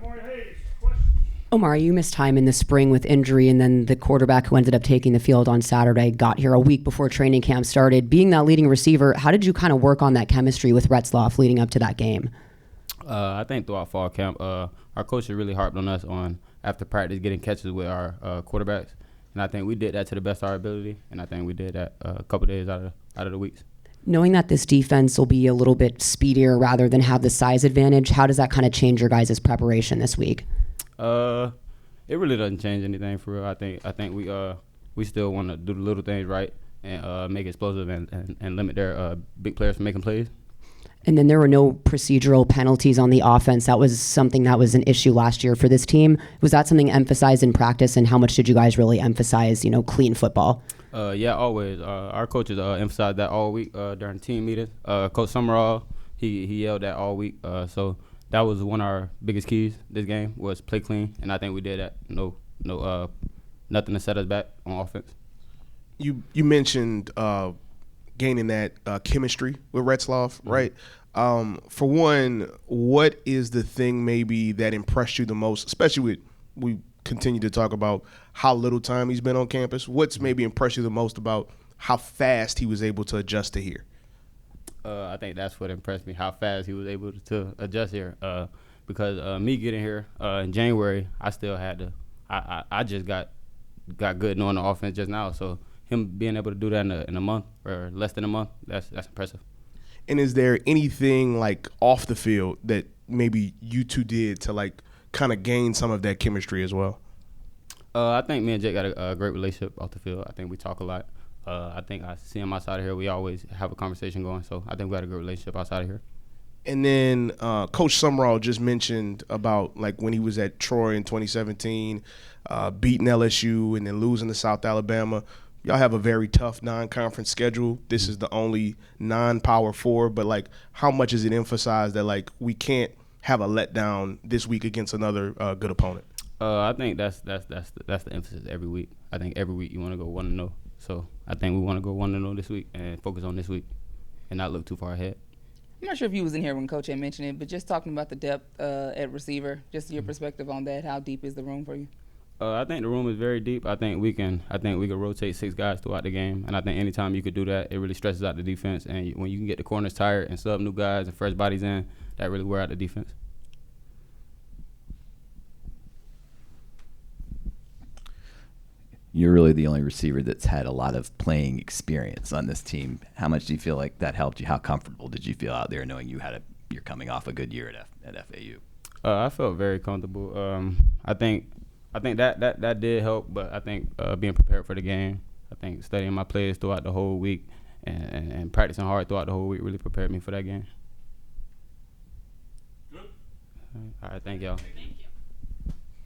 Omari Hayes, question. Omari, you missed time in the spring with injury, and then the quarterback who ended up taking the field on Saturday got here a week before training camp started. Being that leading receiver, how did you kind of work on that chemistry with Retzloff leading up to that game? I think throughout fall camp, our coaches really harped on us on after practice getting catches with our quarterbacks, and I think we did that to the best of our ability, and I think we did that a couple days out of the weeks. Knowing that this defense will be a little bit speedier rather than have the size advantage, how does that kind of change your guys' preparation this week? It really doesn't change anything for real. I think we still want to do the little things right and make it explosive and limit their big players from making plays. And then there were no procedural penalties on the offense. That was something that was an issue last year for this team. Was that something emphasized in practice, and how much did you guys really emphasize, clean football? Yeah, always. Our coaches emphasized that all week during team meetings. Coach Summerall, he yelled that all week. So that was one of our biggest keys this game was play clean, and I think we did that. Nothing to set us back on offense. You mentioned gaining that chemistry with Retzloff, right? For one, what is the thing maybe that impressed you the most, especially we continue to talk about how little time he's been on campus. What's maybe impressed you the most about how fast he was able to adjust to here? I think that's what impressed me, how fast he was able to adjust here. Because me getting here in January, I still had to I just got good knowing the offense just now. So him being able to do that in a month or less than a month, that's impressive. And is there anything like off the field that maybe you two did to like kind of gain some of that chemistry as well? I think me and Jake got a great relationship off the field. I think we talk a lot. I think I see him outside of here. We always have a conversation going. So I think we got a good relationship outside of here. And then Coach Summerall just mentioned about like when he was at Troy in 2017, beating LSU and then losing to South Alabama. Y'all have a very tough non-conference schedule. This is the only non-Power 4, but like how much is it emphasized that like we can't have a letdown this week against another good opponent? I think that's the emphasis every week. I think every week you want to go 1-0. So I think we want to go 1-0 this week and focus on this week and not look too far ahead. I'm not sure if you was in here when Coach had mentioned it, but just talking about the depth at receiver, just your perspective on that. How deep is the room for you? I think the room is very deep. I think we can rotate 6 guys throughout the game, and I think anytime you could do that, it really stresses out the defense. And when you can get the corners tired and sub new guys and fresh bodies in, that really wear out the defense. You're really the only receiver that's had a lot of playing experience on this team. How much do you feel like that helped you? How comfortable did you feel out there knowing you're coming off a good year at FAU? I felt very comfortable. I think that did help, but I think being prepared for the game, I think studying my plays throughout the whole week and practicing hard throughout the whole week really prepared me for that game. Good. All right, thank y'all. Thank you.